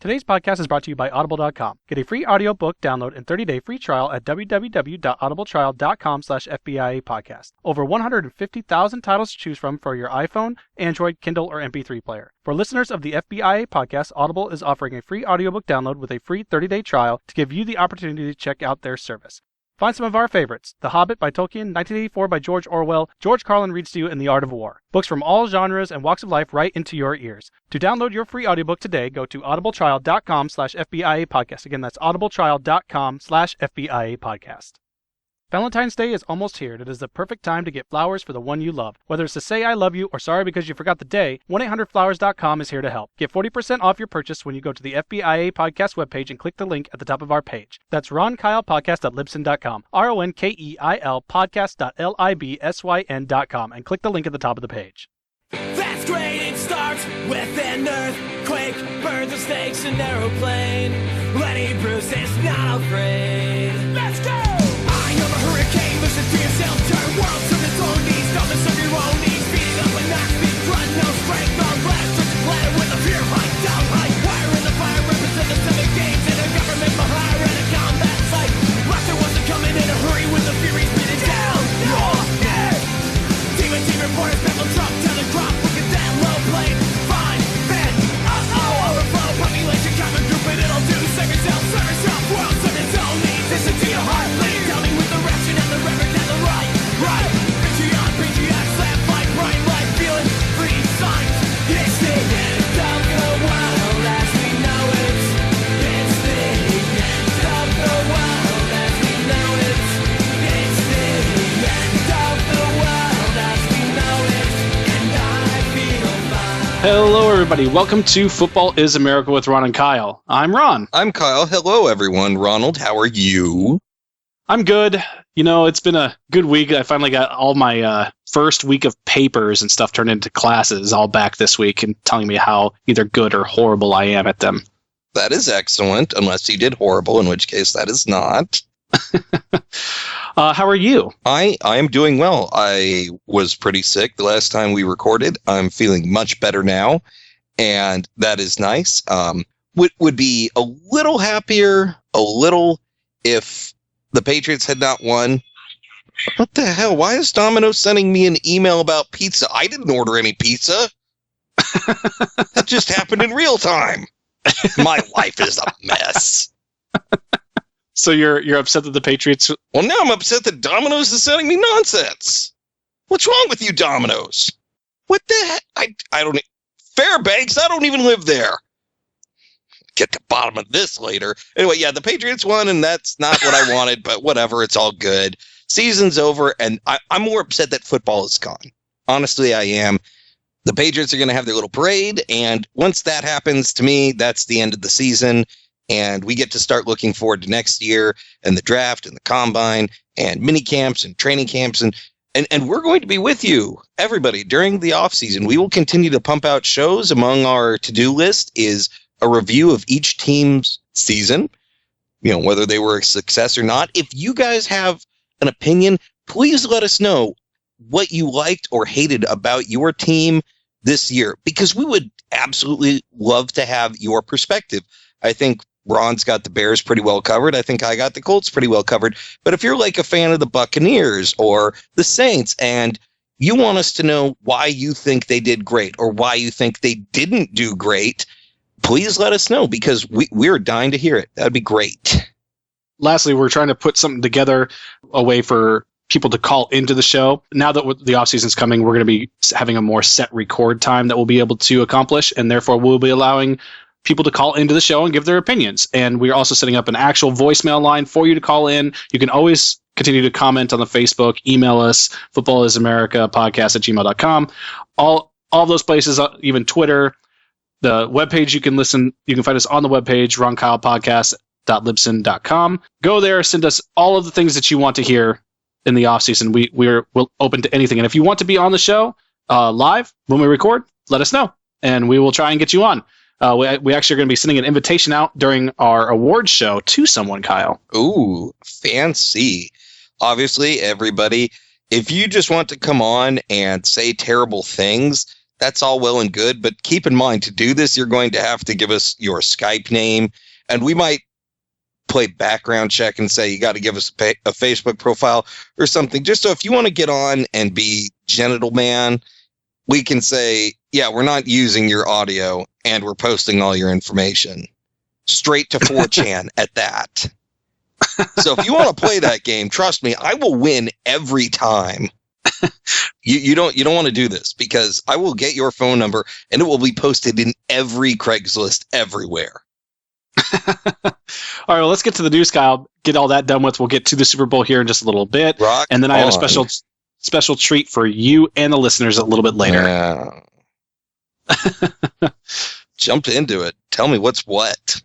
Today's podcast is brought to you by Audible.com. Get a free audiobook download and 30-day free trial at www.audibletrial.com/FBIA podcast. Over 150,000 titles to choose from for your iPhone, Android, Kindle, or MP3 player. For listeners of the FBIA podcast, Audible is offering a free audiobook download with a free 30-day trial to give you the opportunity to check out their service. Find some of our favorites: The Hobbit by Tolkien, 1984 by George Orwell, George Carlin reads to you in The Art of War. Books from all genres and walks of life right into your ears. To download your free audiobook today, go to audibletrial.com/FBIA podcast. Again, that's audibletrial.com/FBIA podcast. Valentine's Day is almost here, and it is the perfect time to get flowers for the one you love. Whether it's to say I love you or sorry because you forgot the day, 1-800-Flowers.com is here to help. Get 40% off your purchase when you go to the FBIA podcast webpage and click the link at the top of our page. That's ronkeilpodcast.libsyn.com, RONKEIL podcast.libsyn.com, and click the link at the top of the page. That's great, it starts with an earthquake, birds and snakes, an aeroplane. Lenny Bruce is not afraid. Let's go! I am a hurricane, listen to yourself, turn world to its own knees, don't listen to your own knees, beating up and not speak, blood, no strength, no blast, such a planet with a fear, high, down, high, wire in the fire, represent the seven games, and a government behind, and a combat site. Laughter wasn't coming in a hurry with the furies beating down your neck. Demon reporters, peplum truck, telegraph, look at that low plane, fine, then, overflow, population, common group, and it'll do, save yourself, world, serve its own needs, listen to your heart, bleed, tell me with the ration and the reverend and the right, Patreon, slap, fight, bright light, feeling free, signs, it's the end of the world as we know it, it's the end of the world as we know it, it's the end of the world as we know it, and I feel fine. Hello, everybody. Welcome to Football is America with Ron and Kyle. I'm Ron. I'm Kyle. Hello, everyone. Ronald, how are you? I'm good. You know, it's been a good week. I finally got all my first week of papers and stuff turned into classes all back this week and telling me how either good or horrible I am at them. That is excellent, unless you did horrible, in which case that is not. How are you? I am doing well. I was pretty sick the last time we recorded. I'm feeling much better now, and that is nice. Would be a little happier, if the Patriots had not won. What the hell? Why is Domino's sending me an email about pizza? I didn't order any pizza. That just happened in real time. My life is a mess. So you're upset that the Patriots... Well, now I'm upset that Domino's is sending me nonsense. What's wrong with you, Domino's? What the heck? I don't... Fairbanks? I don't even live there. Get to the bottom of this later. Anyway, yeah, the Patriots won, and that's not what I wanted, but whatever, it's all good. Season's over, and I'm more upset that football is gone. Honestly, I am. The Patriots are going to have their little parade, and once that happens, to me, that's the end of the season, and we get to start looking forward to next year, and the draft, and the combine, and mini camps, and training camps, and we're going to be with you, everybody, during the offseason. We will continue to pump out shows. Among our to-do list is a review of each team's season, whether they were a success or not. If you guys have an opinion, please let us know what you liked or hated about your team this year, because we would absolutely love to have your perspective. I think Ron's got the Bears pretty well covered. I think I got the Colts pretty well covered. But if you're like a fan of the Buccaneers or the Saints and you want us to know why you think they did great or why you think they didn't do great, please let us know, because we're dying to hear it. That'd be great. Lastly, we're trying to put something together, a way for people to call into the show. Now that the offseason's coming, we're going to be having a more set record time that we'll be able to accomplish, and therefore we'll be allowing people to call into the show and give their opinions. And we're also setting up an actual voicemail line for you to call in. You can always continue to comment on the Facebook, email us, footballisamericapodcast@gmail.com. All those places, even Twitter. The webpage, you can find us on the webpage, ronkeilpodcast.libsyn.com. Go there, send us all of the things that you want to hear in the offseason. We're open to anything. And if you want to be on the show live when we record, let us know, and we will try and get you on. We actually are going to be sending an invitation out during our awards show to someone, Kyle. Ooh, fancy. Obviously, everybody, if you just want to come on and say terrible things, That's all well and good, but keep in mind, to do this, you're going to have to give us your Skype name, and we might play background check and say you got to give us a Facebook profile or something, just so if you want to get on and be Genital Man, we can say, yeah, we're not using your audio, and we're posting all your information straight to 4chan at that. So if you want to play that game, trust me, I will win every time. You don't want to do this, because I will get your phone number and it will be posted in every Craigslist everywhere. All right, well, let's get to the news, Kyle. Get all that done with. We'll get to the Super Bowl here in just a little bit. And then I have a special treat for you and the listeners a little bit later. Yeah. Jump into it. Tell me what's what.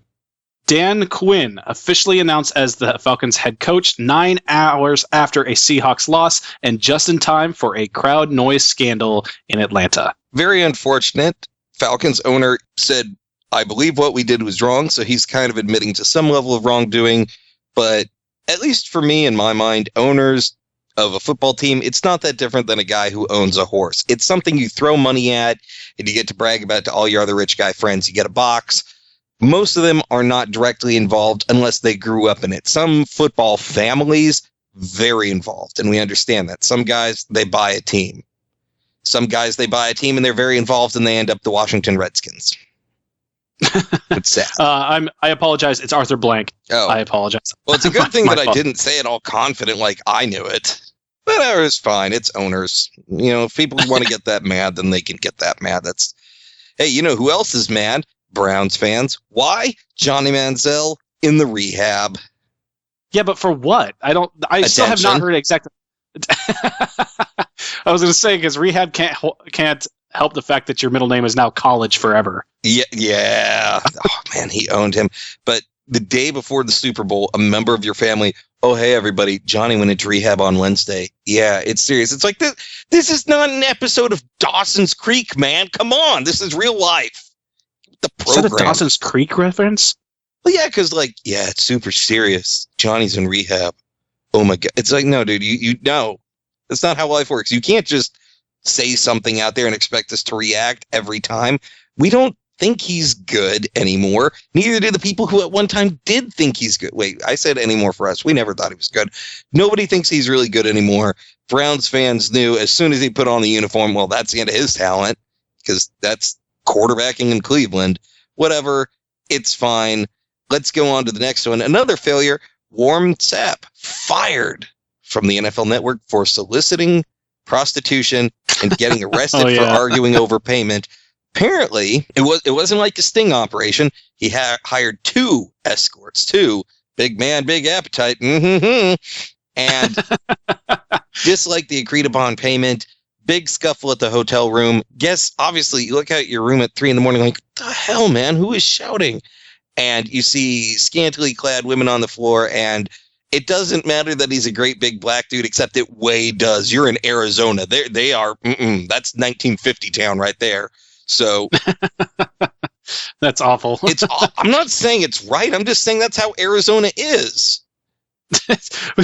Dan Quinn officially announced as the Falcons head coach 9 hours after a Seahawks loss, and just in time for a crowd noise scandal in Atlanta. Very unfortunate. Falcons owner said, I believe what we did was wrong, so he's kind of admitting to some level of wrongdoing. But at least for me, in my mind, owners of a football team, it's not that different than a guy who owns a horse. It's something you throw money at, and you get to brag about to all your other rich guy friends. You get a box. Most of them are not directly involved unless they grew up in it. Some football families, very involved, and we understand that. Some guys, they buy a team. Some guys, they buy a team and they're very involved and they end up the Washington Redskins. It's sad. I apologize. It's Arthur Blank. Oh. I apologize. Well, it's a good thing that I didn't say it all confident like I knew it. But it's fine. It's owners. You know, if people want to get that mad, then they can get that mad. Hey, you know who else is mad? Browns fans. Why? Johnny Manziel in the rehab. Yeah, but for what? I still have not heard exactly. I was going to say, because rehab can't help the fact that your middle name is now College forever. Yeah. Oh, man, he owned him. But the day before the Super Bowl, a member of your family, oh, hey, everybody, Johnny went into rehab on Wednesday. Yeah, it's serious. It's like, this is not an episode of Dawson's Creek, man. Come on. This is real life. The program. Is that a Dawson's Creek reference? Well, yeah, because, it's super serious. Johnny's in rehab. Oh, my God. It's like, no, dude, you know. That's not how life works. You can't just say something out there and expect us to react every time. We don't think he's good anymore. Neither do the people who at one time did think he's good. Wait, I said anymore for us. We never thought he was good. Nobody thinks he's really good anymore. Browns fans knew as soon as he put on the uniform, well, that's the end of his talent, because that's quarterbacking in Cleveland. Whatever. It's fine. Let's go on to the next one. Another failure. Warren Sapp fired from the NFL Network for soliciting prostitution and getting arrested for arguing over payment. Apparently, it wasn't like a sting operation. He hired 2 escorts, 2 big man, big appetite, and just like the agreed upon payment, big scuffle at the hotel room. Guess, obviously, you look out your room at 3 a.m. like, what the hell, man? Who is shouting? And you see scantily clad women on the floor, and it doesn't matter that he's a great big black dude, except it way does. You're in Arizona. They are, that's 1950 town right there. So that's awful. I'm not saying it's right. I'm just saying that's how Arizona is.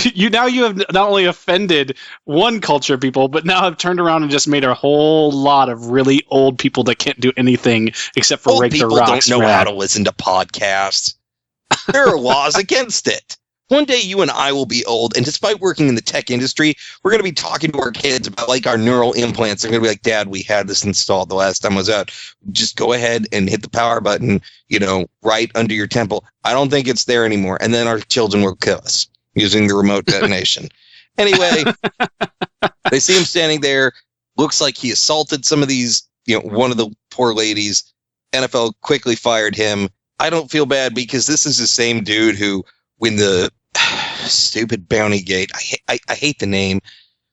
You have not only offended one culture of people, but now have turned around and just made a whole lot of really old people that can't do anything except for rake the rocks. People don't know how to listen to podcasts. There are laws against it. One day you and I will be old, and despite working in the tech industry, we're going to be talking to our kids about our neural implants. They're going to be like, Dad, we had this installed the last time I was out. Just go ahead and hit the power button, right under your temple. I don't think it's there anymore. And then our children will kill us using the remote detonation. Anyway, they see him standing there. Looks like he assaulted some of these, one of the poor ladies. NFL quickly fired him. I don't feel bad because this is the same dude who, when the stupid Bounty Gate, I hate the name,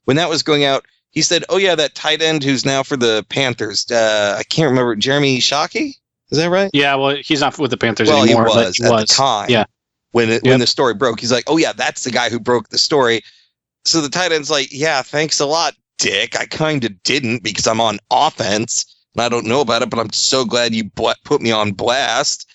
when that was going out, he said, oh yeah, that tight end who's now for the Panthers, I can't remember, Jeremy Shockey? Is that right? Yeah, well, he's not with the Panthers anymore. Well, he was at the time. Yeah. When the story broke, he's like, oh yeah, that's the guy who broke the story. So the tight end's like, yeah, thanks a lot, Dick. I kind of didn't because I'm on offense and I don't know about it, but I'm so glad you put me on blast.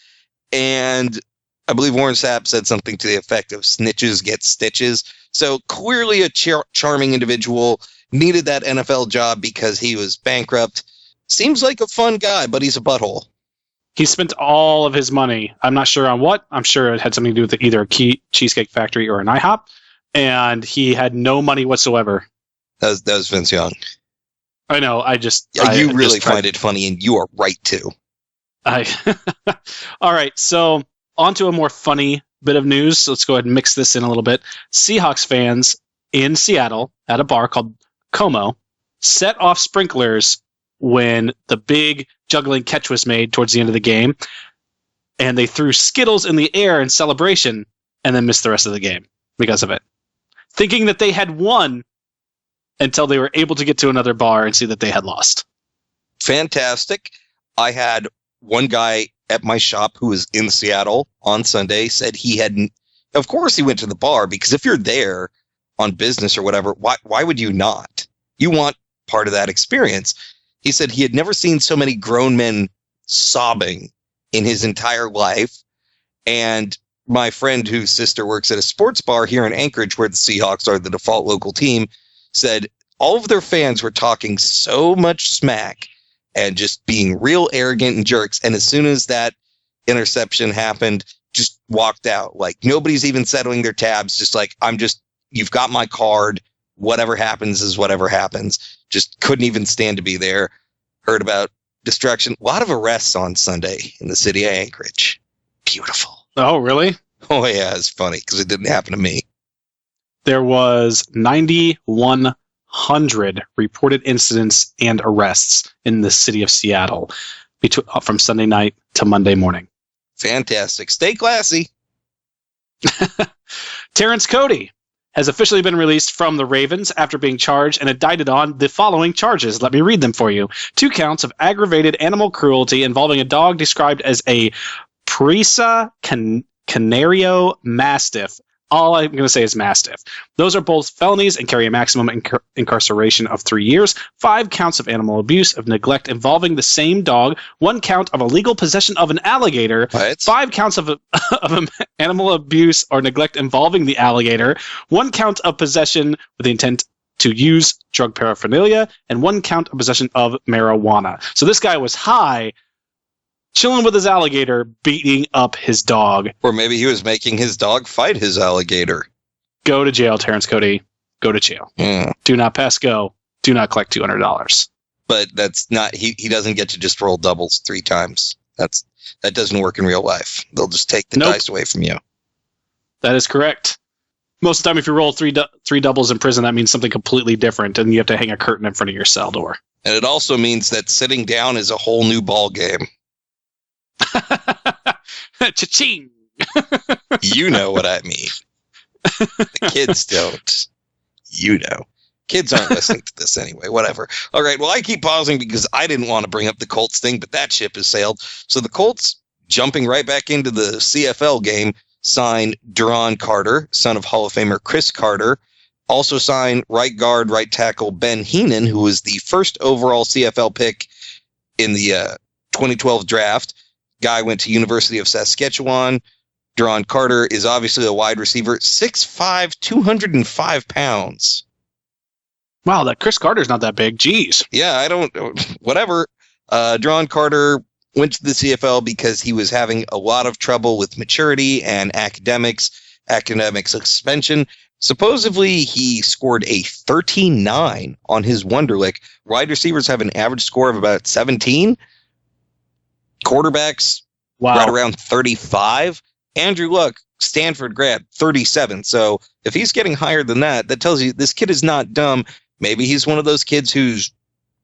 And I believe Warren Sapp said something to the effect of snitches get stitches. So clearly a charming individual, needed that NFL job because he was bankrupt. Seems like a fun guy, but he's a butthole. He spent all of his money. I'm not sure on what. I'm sure it had something to do with either a Cheesecake Factory or an IHOP. And he had no money whatsoever. That was Vince Young. I know. You really find it funny, and you are right too. All right. So on to a more funny bit of news. Let's go ahead and mix this in a little bit. Seahawks fans in Seattle at a bar called Como set off sprinklers when the big juggling catch was made towards the end of the game, and they threw Skittles in the air in celebration and then missed the rest of the game because of it, thinking that they had won until they were able to get to another bar and see that they had lost. Fantastic. I had one guy at my shop who was in Seattle on Sunday said he hadn't. Of course he went to the bar, because if you're there on business or whatever, why would you not? You want part of that experience. He said he had never seen so many grown men sobbing in his entire life. And my friend whose sister works at a sports bar here in Anchorage, where the Seahawks are the default local team, said all of their fans were talking so much smack and just being real arrogant and jerks. And as soon as that interception happened, just walked out. Like, nobody's even settling their tabs. Just like, you've got my card. Whatever happens is whatever happens. Just couldn't even stand to be there. Heard about destruction. A lot of arrests on Sunday in the city of Anchorage. Beautiful. Oh, really? Oh, yeah, it's funny because it didn't happen to me. There was 9,100 reported incidents and arrests in the city of Seattle from Sunday night to Monday morning. Fantastic. Stay classy. Terrence Cody has officially been released from the Ravens after being charged and indicted on the following charges. Let me read them for you. 2 counts of aggravated animal cruelty involving a dog described as a Presa Canario Mastiff. All I'm going to say is Mastiff. Those are both felonies and carry a maximum incarceration of 3 years. 5 counts of animal abuse of neglect involving the same dog. 1 count of illegal possession of an alligator. What? 5 counts of animal abuse or neglect involving the alligator. 1 count of possession with the intent to use drug paraphernalia. And 1 count of possession of marijuana. So this guy was high, chilling with his alligator, beating up his dog. Or maybe he was making his dog fight his alligator. Go to jail, Terrence Cody. Go to jail. Yeah. Do not pass go. Do not collect $200. But that's not, he doesn't get to just roll doubles 3 times. That doesn't work in real life. They'll just take the dice away from you. That is correct. Most of the time, if you roll three doubles in prison, that means something completely different, and you have to hang a curtain in front of your cell door. And it also means that sitting down is a whole new ball game. Cha-ching! You know what I mean. The kids don't. You know. Kids aren't listening to this anyway. Whatever. All right. Well, I keep pausing because I didn't want to bring up the Colts thing, but that ship has sailed. So the Colts, jumping right back into the CFL game, signed Duron Carter, son of Hall of Famer Chris Carter. Also signed right guard, right tackle Ben Heenan, who was the first overall CFL pick in the 2012 draft. Guy went to University of Saskatchewan. Duron Carter is obviously a wide receiver, 6'5", 205 pounds. Wow, that Chris Carter's not that big. Jeez. Yeah, whatever. Duron Carter went to the CFL because he was having a lot of trouble with maturity and academic suspension. Supposedly, he scored a 13.9 on his Wonderlic. Wide receivers have an average score of about 17. Quarterbacks, right around 35. Andrew Luck, Stanford grad, 37. So if he's getting higher than that, that tells you this kid is not dumb. Maybe he's one of those kids who's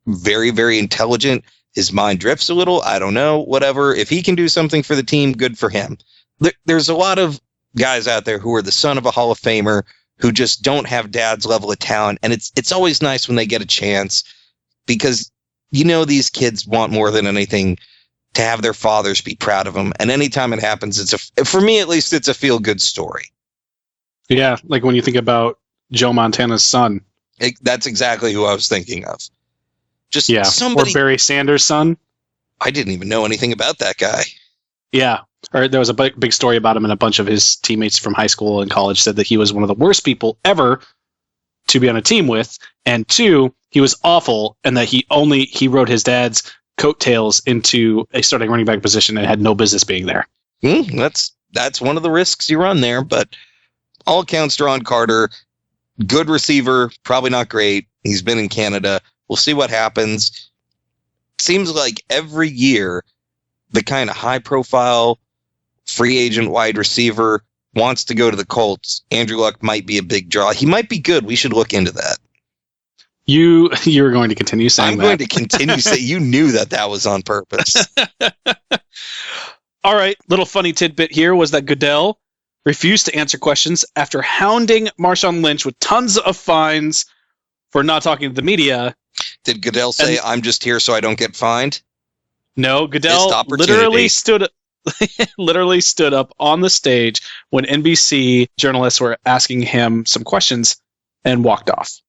very, very intelligent. His mind drifts a little. I don't know. Whatever. If he can do something for the team, good for him. There's a lot of guys out there who are the son of a Hall of Famer who just don't have dad's level of talent. And it's always nice when they get a chance because, these kids want more than anything to have their fathers be proud of them. And anytime it happens, for me at least, it's a feel-good story. Yeah, like when you think about Joe Montana's son. That's exactly who I was thinking of. Just somebody. Or Barry Sanders' son. I didn't even know anything about that guy. Yeah, or there was a big story about him, and a bunch of his teammates from high school and college said that he was one of the worst people ever to be on a team with, and 2, he was awful, and that he rode his dad's coattails into a starting running back position and had no business being there. That's one of the risks you run there, but all accounts, Deron Carter, good receiver, probably not great. He's been in Canada. We'll see what happens. Seems like every year, the kind of high-profile free agent wide receiver wants to go to the Colts. Andrew Luck might be a big draw. He might be good. We should look into that. You were going to continue saying I'm that. going to continue saying you knew that was on purpose. All right, little funny tidbit here was that Goodell refused to answer questions after hounding Marshawn Lynch with tons of fines for not talking to the media. Did Goodell say, I'm just here so I don't get fined? No, Goodell literally stood up on the stage when NBC journalists were asking him some questions and walked off.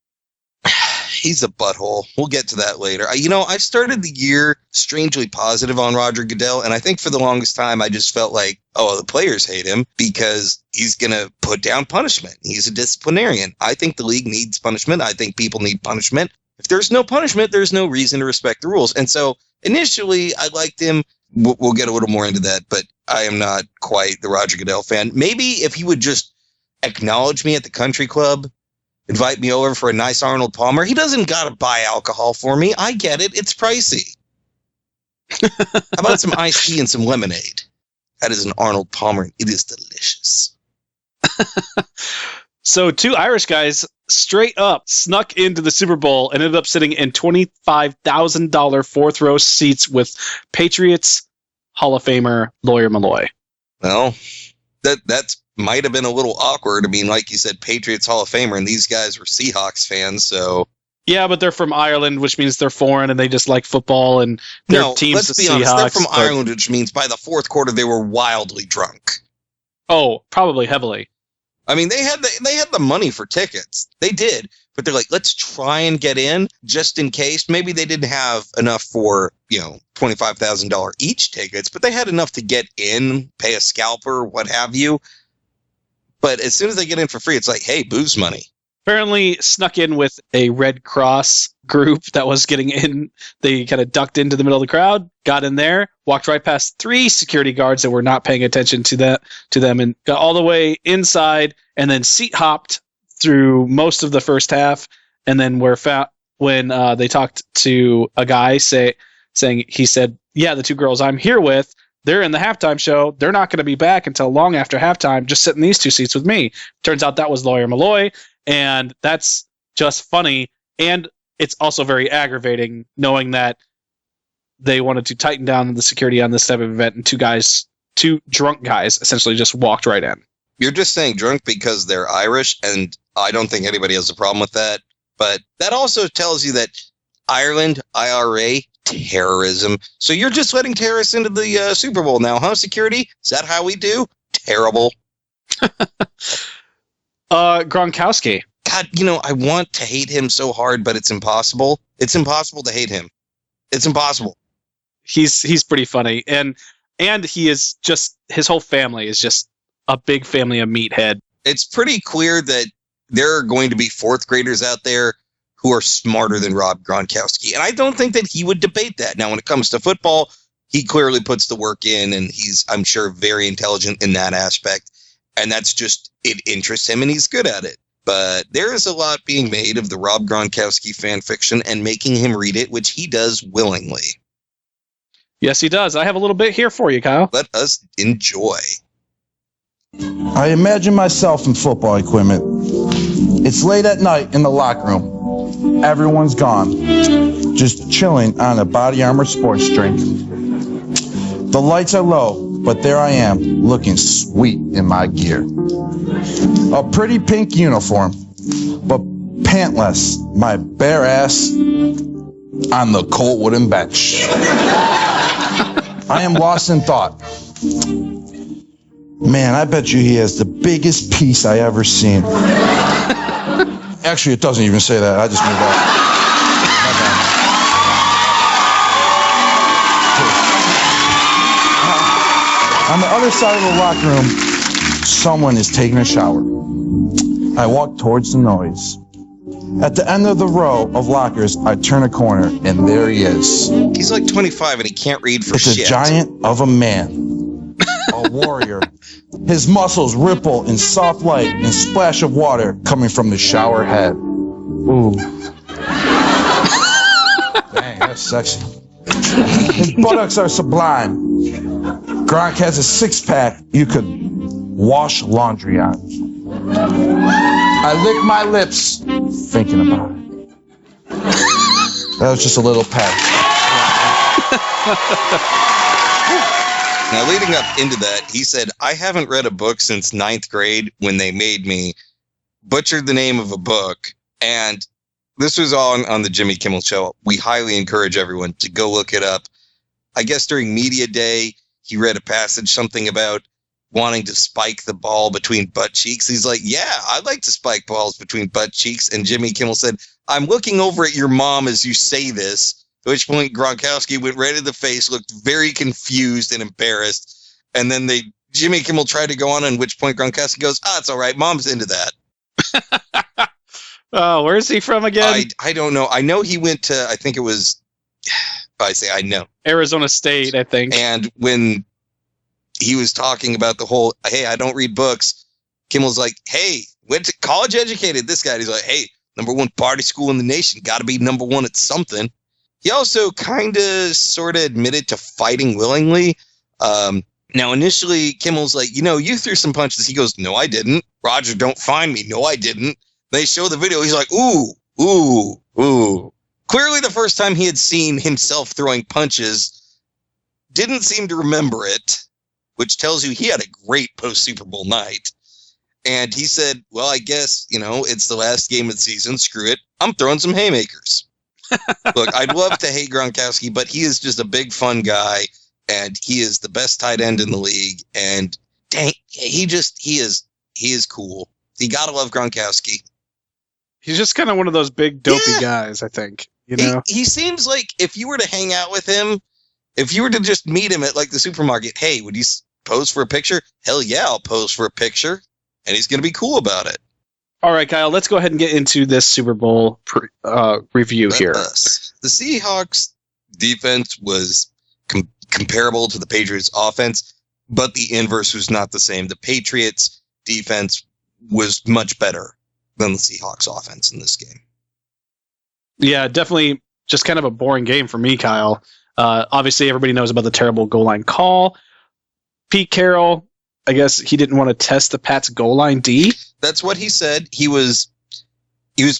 He's a butthole. We'll get to that later. I started the year strangely positive on Roger Goodell, and I think for the longest time I just felt like, the players hate him because he's going to put down punishment. He's a disciplinarian. I think the league needs punishment. I think people need punishment. If there's no punishment, there's no reason to respect the rules. And so initially I liked him. We'll get a little more into that, but I am not quite the Roger Goodell fan. Maybe if he would just acknowledge me at the country club, invite me over for a nice Arnold Palmer. He doesn't got to buy alcohol for me. I get it. It's pricey. How about some iced tea and some lemonade? That is an Arnold Palmer, and it is delicious. So 2 Irish guys straight up snuck into the Super Bowl and ended up sitting in $25,000 fourth row seats with Patriots Hall of Famer Lawyer Malloy. Well, that's might have been a little awkward. I mean, like you said, Patriots Hall of Famer, and these guys were Seahawks fans, so... Yeah, but they're from Ireland, which means they're foreign, and they just like football, and their team's the Seahawks. Honest, they're from Ireland, which means by the fourth quarter they were wildly drunk. Oh, probably heavily. I mean, they had the money for tickets. They did, but they're like, let's try and get in just in case. Maybe they didn't have enough for, $25,000 each tickets, but they had enough to get in, pay a scalper, what have you. But as soon as they get in for free, it's like, hey, booze money. Apparently snuck in with a Red Cross group that was getting in. They kind of ducked into the middle of the crowd, got in there, walked right past 3 security guards that were not paying attention to them, and got all the way inside, and then seat hopped through most of the first half, and then were found when they talked to a guy saying he said, yeah, the 2 girls I'm here with, they're in the halftime show. They're not going to be back until long after halftime. Just sit in these 2 seats with me. Turns out that was Lawyer Malloy, and that's just funny. And it's also very aggravating knowing that they wanted to tighten down the security on this type of event, and 2 drunk guys essentially just walked right in. You're just saying drunk because they're Irish, and I don't think anybody has a problem with that. But that also tells you that Ireland, IRA, terrorism. So you're just letting terrorists into the Super Bowl now, huh, security? Is that how we do? Terrible. Gronkowski. God, I want to hate him so hard, but it's impossible. It's impossible to hate him. It's impossible. He's pretty funny. And he is just, his whole family is just a big family of meathead. It's pretty clear that there are going to be 4th graders out there who are smarter than Rob Gronkowski. And I don't think that he would debate that. Now, when it comes to football, he clearly puts the work in, and he's, I'm sure, very intelligent in that aspect. And that's just, it interests him, and he's good at it. But there is a lot being made of the Rob Gronkowski fan fiction and making him read it, which he does willingly. Yes, he does. I have a little bit here for you, Kyle. Let us enjoy. I imagine myself in football equipment. It's late at night in the locker room. Everyone's gone. Just chilling on a body armor sports drink. The lights are low, but there I am, looking sweet in my gear. A pretty pink uniform, but pantless, my bare ass on the cold wooden bench. I am lost in thought. Man, I bet you he has the biggest piece I ever seen. Actually, it doesn't even say that. I just made that. On the other side of the locker room, someone is taking a shower. I walk towards the noise. At the end of the row of lockers, I turn a corner, and there he is. He's like 25 and he can't read for It's shit. a giant of a man, a warrior. His muscles ripple in soft light and splash of water coming from the shower head. Ooh. Dang, that's sexy. His buttocks are sublime. Gronk has a six-pack you could wash laundry on. I lick my lips thinking about it. That was just a little pat. Now, leading up into that, he said, I haven't read a book since 9th grade when they made me, butchered the name of a book, and this was on the Jimmy Kimmel Show. We highly encourage everyone to go look it up. I guess during Media Day, he read a passage, something about wanting to spike the ball between butt cheeks. He's like, yeah, I'd like to spike balls between butt cheeks. And Jimmy Kimmel said, I'm looking over at your mom as you say this. At which point Gronkowski went right in the face, looked very confused and embarrassed. And then Jimmy Kimmel tried to go on, at which point Gronkowski goes, it's all right. Mom's into that. Oh, where is he from again? I don't know. I know he went to, I think it was, I know. Arizona State, I think. And when he was talking about the whole, hey, I don't read books, Kimmel's like, hey, went to college educated, this guy. He's like, hey, #1 party school in the nation. Got to be #1 at something. He also kind of sort of admitted to fighting willingly. Now, initially, Kimmel's like, you threw some punches. He goes, no, I didn't. Roger, don't find me. No, I didn't. They show the video. He's like, ooh. Clearly, the first time he had seen himself throwing punches, didn't seem to remember it, which tells you he had a great post-Super Bowl night. And he said, well, I guess, it's the last game of the season. Screw it. I'm throwing some haymakers. Look, I'd love to hate Gronkowski, but he is just a big, fun guy, and he is the best tight end in the league. And dang, he is cool. You gotta love Gronkowski. He's just kind of one of those big, dopey guys, I think. He seems like if you were to hang out with him, if you were to just meet him at like the supermarket, hey, would you pose for a picture? Hell yeah, I'll pose for a picture. And he's going to be cool about it. All right, Kyle, let's go ahead and get into this Super Bowl review here. The Seahawks defense was comparable to the Patriots offense, but the inverse was not the same. The Patriots defense was much better than the Seahawks offense in this game. Yeah, definitely just kind of a boring game for me, Kyle. Obviously, everybody knows about the terrible goal line call. Pete Carroll, I guess he didn't want to test the Pats goal line D. That's what he said. He was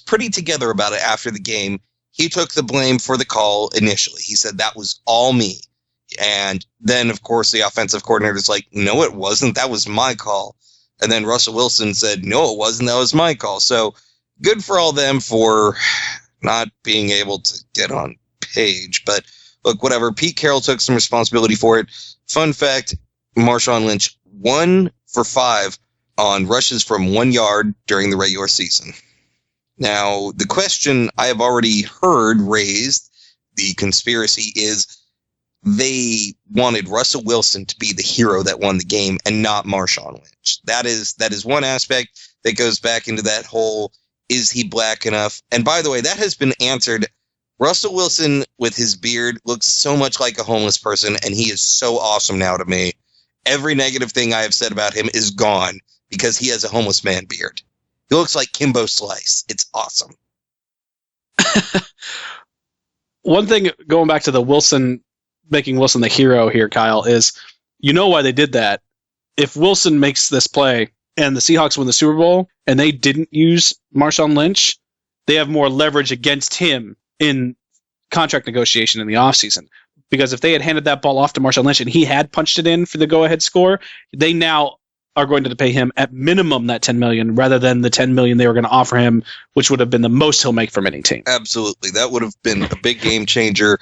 pretty together about it after the game. He took the blame for the call initially. He said that was all me. And then, of course, the offensive coordinator's like, no, it wasn't. That was my call. And then Russell Wilson said, no, it wasn't. That was my call. So good for all them for not being able to get on page. But look, whatever. Pete Carroll took some responsibility for it. Fun fact, Marshawn Lynch 1 for 5 on rushes from 1 yard during the regular season. Now, the question I have already heard raised, the conspiracy, is they wanted Russell Wilson to be the hero that won the game and not Marshawn Lynch. That is one aspect that goes back into that whole, is he black enough? And by the way, that has been answered. Russell Wilson with his beard looks so much like a homeless person, and he is so awesome now to me. Every negative thing I have said about him is gone because he has a homeless man beard. He looks like Kimbo Slice. It's awesome. One thing, going back to the Wilson, making Wilson the hero here, Kyle, is why they did that. If Wilson makes this play and the Seahawks win the Super Bowl and they didn't use Marshawn Lynch, they have more leverage against him in contract negotiation in the offseason. Because if they had handed that ball off to Marshawn Lynch and he had punched it in for the go-ahead score, they now are going to pay him at minimum that $10 million rather than the $10 million they were going to offer him, which would have been the most he'll make from any team. Absolutely. That would have been a big game changer.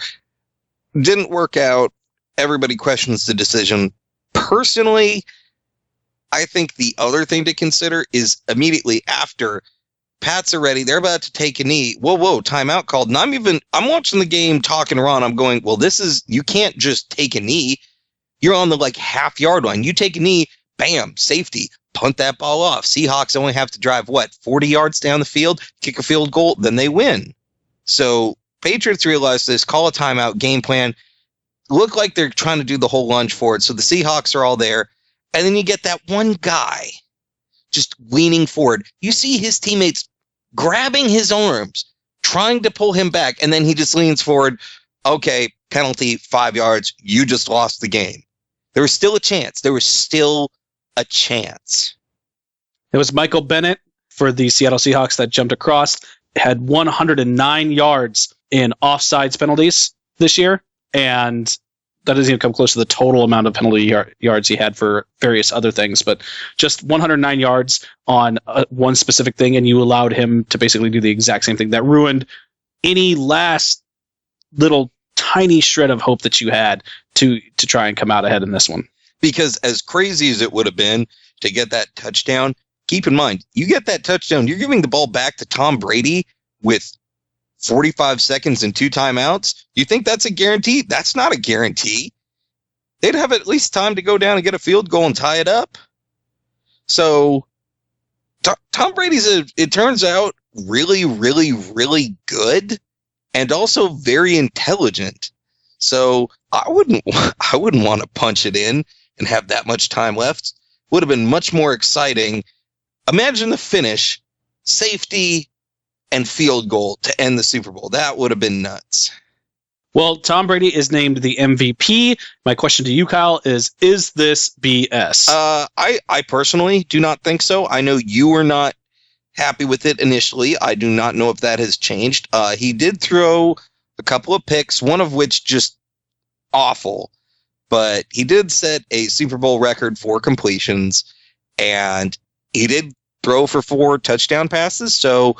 Didn't work out. Everybody questions the decision. Personally, I think the other thing to consider is immediately after Pats are ready, they're about to take a knee. Whoa, timeout called. And I'm watching the game, talking around. I'm going, well, you can't just take a knee. You're on the half yard line. You take a knee, bam, safety, punt that ball off. Seahawks only have to drive, 40 yards down the field, kick a field goal, then they win. So Patriots realize this, call a timeout, game plan, look like they're trying to do the whole lunge for it. So the Seahawks are all there. And then you get that one guy just leaning forward. You see his teammates grabbing his arms, trying to pull him back. And then he just leans forward. Okay, penalty, 5 yards. You just lost the game. There was still a chance. There was still a chance. It was Michael Bennett for the Seattle Seahawks that jumped across, had 109 yards in offsides penalties this year. And that doesn't even come close to the total amount of penalty yards he had for various other things, but just 109 yards on one specific thing, and you allowed him to basically do the exact same thing. That ruined any last little tiny shred of hope that you had to try and come out ahead in this one. Because as crazy as it would have been to get that touchdown, keep in mind, you get that touchdown, you're giving the ball back to Tom Brady with 45 seconds and 2 timeouts. You think that's a guarantee? That's not a guarantee. They'd have at least time to go down and get a field goal and tie it up. So Tom Brady's, it turns out, really, really, really good and also very intelligent. So I wouldn't want to punch it in and have that much time left. Would have been much more exciting. Imagine the finish, safety, and field goal to end the Super Bowl. That would have been nuts. Well, Tom Brady is named the MVP. My question to you, Kyle, is this BS? I personally do not think so. I know you were not happy with it initially. I do not know if that has changed. He did throw a couple of picks, one of which just awful. But he did set a Super Bowl record for completions, and he did throw for 4 touchdown passes. So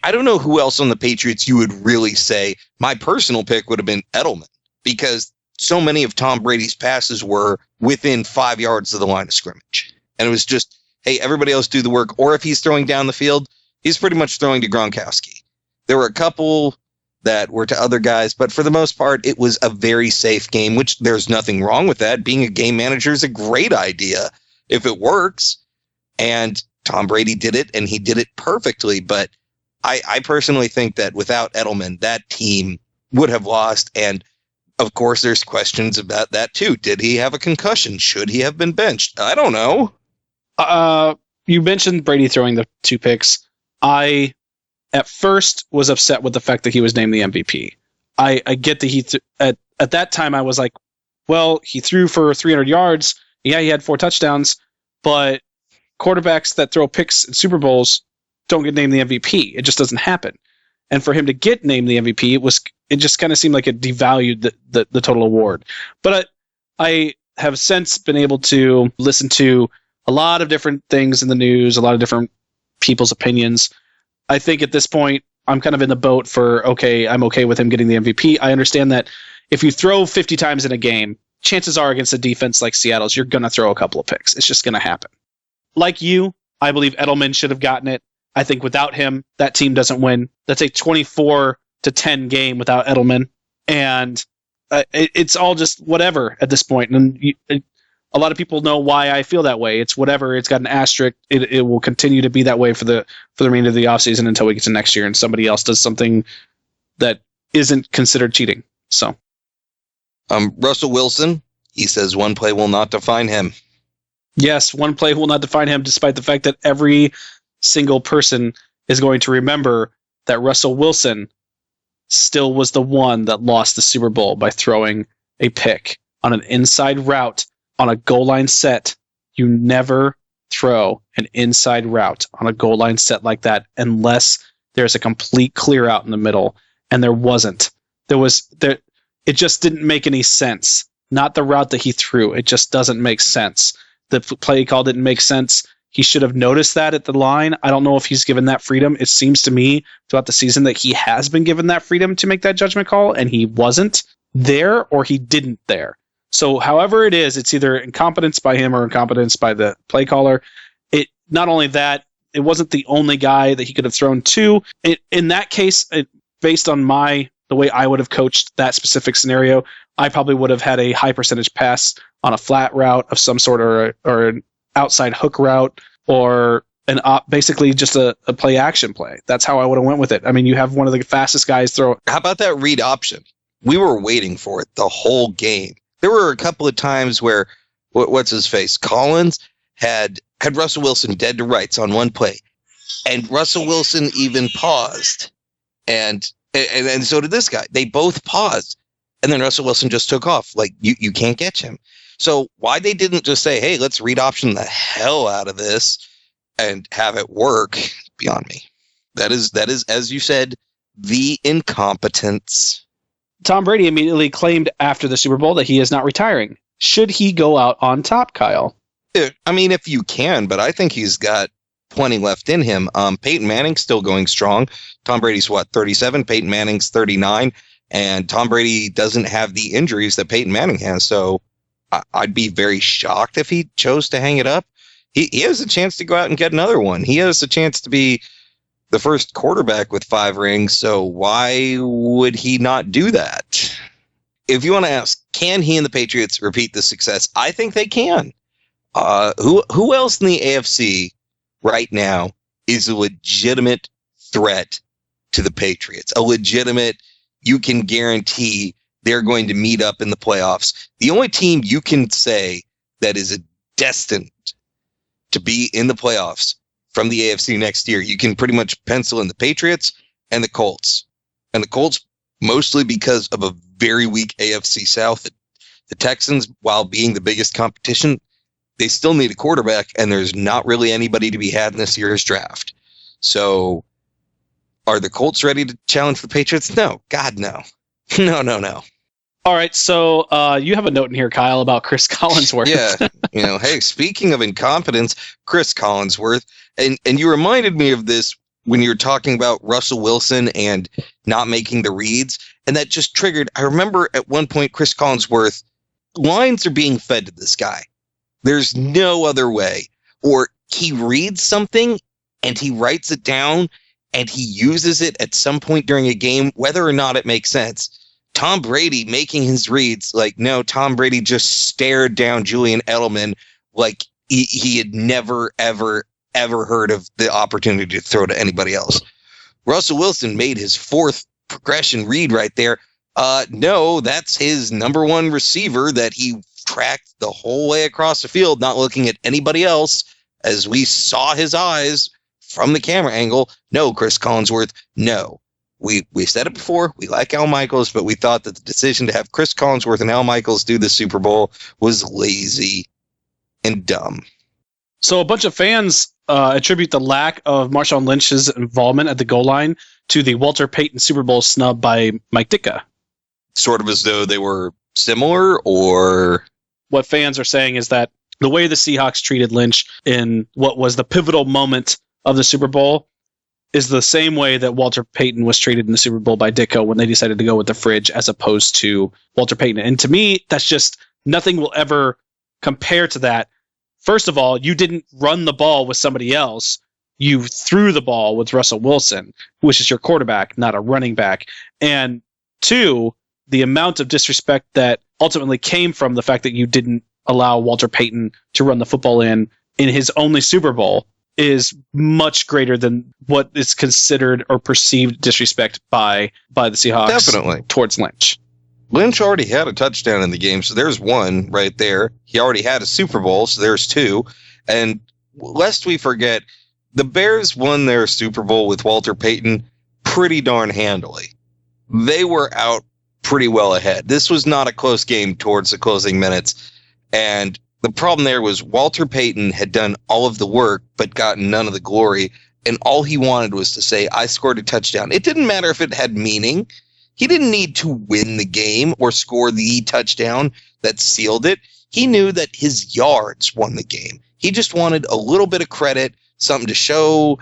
I don't know who else on the Patriots you would really say. My personal pick would have been Edelman, because so many of Tom Brady's passes were within 5 yards of the line of scrimmage. And it was just, hey, everybody else do the work. Or if he's throwing down the field, he's pretty much throwing to Gronkowski. There were a couple that were to other guys, but for the most part, it was a very safe game, which there's nothing wrong with that. Being a game manager is a great idea if it works. And Tom Brady did it, and he did it perfectly. But I personally think that without Edelman, that team would have lost. And of course, there's questions about that too. Did he have a concussion? Should he have been benched? I don't know. You mentioned Brady throwing the 2 picks. I, at first, was upset with the fact that he was named the MVP. I get that at that time I was like, well, he threw for 300 yards. Yeah, he had 4 touchdowns, but quarterbacks that throw picks in Super Bowls don't get named the MVP. It just doesn't happen. And for him to get named the MVP, it just kind of seemed like it devalued the total award. But I have since been able to listen to a lot of different things in the news, a lot of different people's opinions. I think at this point, I'm kind of in the boat for, okay, I'm okay with him getting the MVP. I understand that if you throw 50 times in a game, chances are against a defense like Seattle's, you're going to throw a couple of picks. It's just going to happen. Like you, I believe Edelman should have gotten it. I think without him, that team doesn't win. That's a 24-10 game without Edelman. And it's all just whatever at this point. And a lot of people know why I feel that way. It's whatever. It's got an asterisk. It will continue to be that way for the remainder of the offseason until we get to next year and somebody else does something that isn't considered cheating. So, Russell Wilson, he says one play will not define him. Yes, one play will not define him, despite the fact that every single person is going to remember that Russell Wilson still was the one that lost the Super Bowl by throwing a pick on an inside route on a goal line set. You never throw an inside route on a goal line set like that unless there's a complete clear out in the middle, and there wasn't. It just didn't make any sense. Not the route that he threw. It just doesn't make sense. The play call didn't make sense. He should have noticed that at the line. I don't know if he's given that freedom. It seems to me throughout the season that he has been given that freedom to make that judgment call, and he wasn't there or he didn't there. So however it is, it's either incompetence by him or incompetence by the play caller. Not only that, it wasn't the only guy that he could have thrown to. In that case, based on the way I would have coached that specific scenario, I probably would have had a high percentage pass on a flat route of some sort, or an outside hook route, or basically just a play action play. That's how I would have went with it. I mean, you have one of the fastest guys throw. How about that read option? We were waiting for it the whole game. There were a couple of times where, what's his face? Collins had Russell Wilson dead to rights on one play. And Russell Wilson even paused. And so did this guy. They both paused. And then Russell Wilson just took off. Like, you can't catch him. So why they didn't just say, hey, let's read option the hell out of this and have it work, beyond me. That is, as you said, the incompetence. Tom Brady immediately claimed after the Super Bowl that he is not retiring. Should he go out on top, Kyle? I mean, if you can, but I think he's got plenty left in him. Peyton Manning's still going strong. Tom Brady's 37? Peyton Manning's 39. And Tom Brady doesn't have the injuries that Peyton Manning has. So I'd be very shocked if he chose to hang it up. He has a chance to go out and get another one. He has a chance to be the first quarterback with 5 rings. So why would he not do that? If you want to ask, can he and the Patriots repeat the success? I think they can. Who else in the AFC right now is a legitimate threat to the Patriots? A legitimate, you can guarantee they're going to meet up in the playoffs. The only team you can say that is destined to be in the playoffs from the AFC next year, you can pretty much pencil in the Patriots and the Colts. And the Colts mostly because of a very weak AFC South. The Texans, while being the biggest competition, they still need a quarterback, and there's not really anybody to be had in this year's draft. So are the Colts ready to challenge the Patriots? No. God, no. No. All right, so you have a note in here, Kyle, about Chris Collinsworth. Yeah, hey, speaking of incompetence, Chris Collinsworth, and you reminded me of this when you were talking about Russell Wilson and not making the reads, and that just triggered, I remember at one point Chris Collinsworth, lines are being fed to this guy. There's no other way. Or he reads something and he writes it down and he uses it at some point during a game, whether or not it makes sense. Tom Brady making his reads, like, no, Tom Brady just stared down Julian Edelman like he had never, ever heard of the opportunity to throw to anybody else. Russell Wilson made his 4th progression read right there. No, that's his number 1 receiver that he tracked the whole way across the field, not looking at anybody else, as we saw his eyes from the camera angle. No, Chris Collinsworth, no. We said it before, we like Al Michaels, but we thought that the decision to have Chris Collinsworth and Al Michaels do the Super Bowl was lazy and dumb. So a bunch of fans attribute the lack of Marshawn Lynch's involvement at the goal line to the Walter Payton Super Bowl snub by Mike Ditka. Sort of as though they were similar, or... What fans are saying is that the way the Seahawks treated Lynch in what was the pivotal moment of the Super Bowl is the same way that Walter Payton was treated in the Super Bowl by Ditka when they decided to go with the fridge as opposed to Walter Payton. And to me, that's just, nothing will ever compare to that. First of all, you didn't run the ball with somebody else. You threw the ball with Russell Wilson, which is your quarterback, not a running back. And 2, the amount of disrespect that ultimately came from the fact that you didn't allow Walter Payton to run the football in his only Super Bowl is much greater than what is considered or perceived disrespect by the Seahawks. Definitely. Towards Lynch. Lynch already had a touchdown in the game, so there's 1 right there. He already had a Super Bowl, so there's 2. And lest we forget, the Bears won their Super Bowl with Walter Payton pretty darn handily. They were out pretty well ahead. This was not a close game towards the closing minutes. And the problem there was Walter Payton had done all of the work, but gotten none of the glory. And all he wanted was to say, I scored a touchdown. It didn't matter if it had meaning. He didn't need to win the game or score the touchdown that sealed it. He knew that his yards won the game. He just wanted a little bit of credit, something to show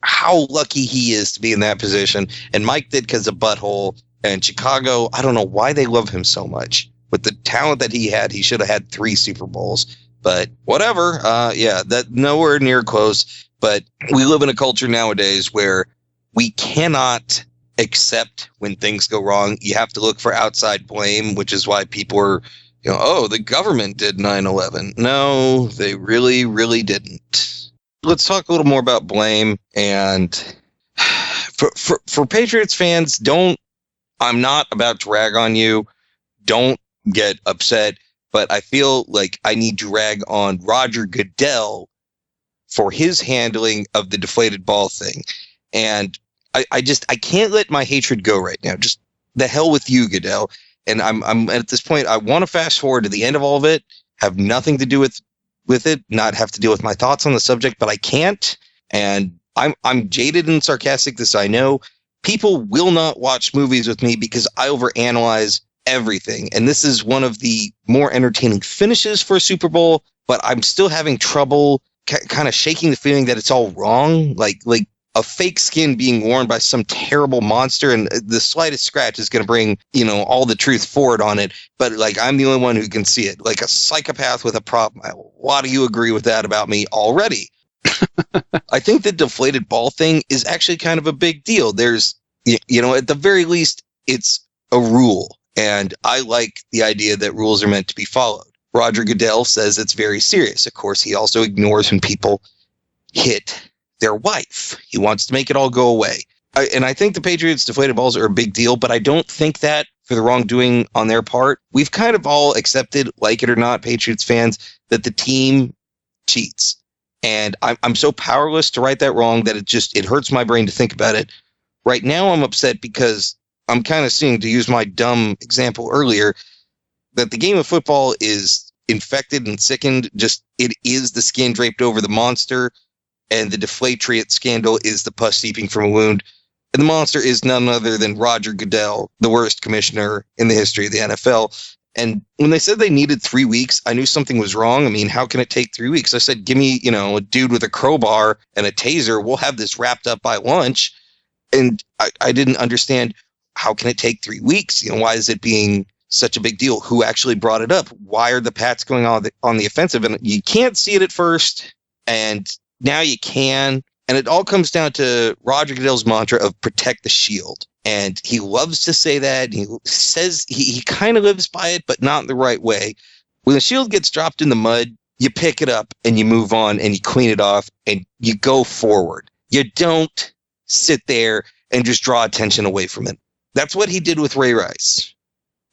how lucky he is to be in that position. And Mike Ditka's a butthole. And Chicago, I don't know why they love him so much. With the talent that he had, he should have had 3 Super Bowls. But whatever. That nowhere near close. But we live in a culture nowadays where we cannot accept when things go wrong. You have to look for outside blame, which is why people are Oh, the government did 9/11. No, they really, really didn't. Let's talk a little more about blame. And for Patriots fans, I'm not about to rag on you. Don't get upset. But I feel like I need to rag on Roger Goodell for his handling of the deflated ball thing. And I can't let my hatred go right now. Just the hell with you, Goodell. And I'm at this point, I want to fast forward to the end of all of it, have nothing to do with it, not have to deal with my thoughts on the subject, but I can't. And I'm jaded and sarcastic, this I know. People will not watch movies with me because I overanalyze everything. And this is one of the more entertaining finishes for a Super Bowl, but I'm still having trouble kind of shaking the feeling that it's all wrong. Like a fake skin being worn by some terrible monster, and the slightest scratch is going to bring, all the truth forward on it. But I'm the only one who can see it, like a psychopath with a problem. Why do you agree with that about me already? I think the deflated ball thing is actually kind of a big deal. There's, at the very least, it's a rule. And I like the idea that rules are meant to be followed. Roger Goodell says it's very serious. Of course, he also ignores when people hit their wife. He wants to make it all go away. And I think the Patriots' deflated balls are a big deal, but I don't think that for the wrongdoing on their part. We've kind of all accepted, like it or not, Patriots fans, that the team cheats. And I'm so powerless to right that wrong that it hurts my brain to think about it. Right now, I'm upset because I'm kind of seeing, to use my dumb example earlier, that the game of football is infected and sickened. Just, it is the skin draped over the monster. And the Deflatriate scandal is the pus seeping from a wound. And the monster is none other than Roger Goodell, the worst commissioner in the history of the NFL. And when they said they needed 3 weeks, I knew something was wrong. I mean, how can it take 3 weeks? I said, give me, a dude with a crowbar and a taser. We'll have this wrapped up by lunch. And I didn't understand, how can it take 3 weeks? Why is it being such a big deal? Who actually brought it up? Why are the Pats going on the offensive? And you can't see it at first. And now you can. And it all comes down to Roger Goodell's mantra of protect the shield. And he loves to say that. He says he kind of lives by it, but not in the right way. When the shield gets dropped in the mud, you pick it up and you move on and you clean it off and you go forward. You don't sit there and just draw attention away from it. That's what he did with Ray Rice.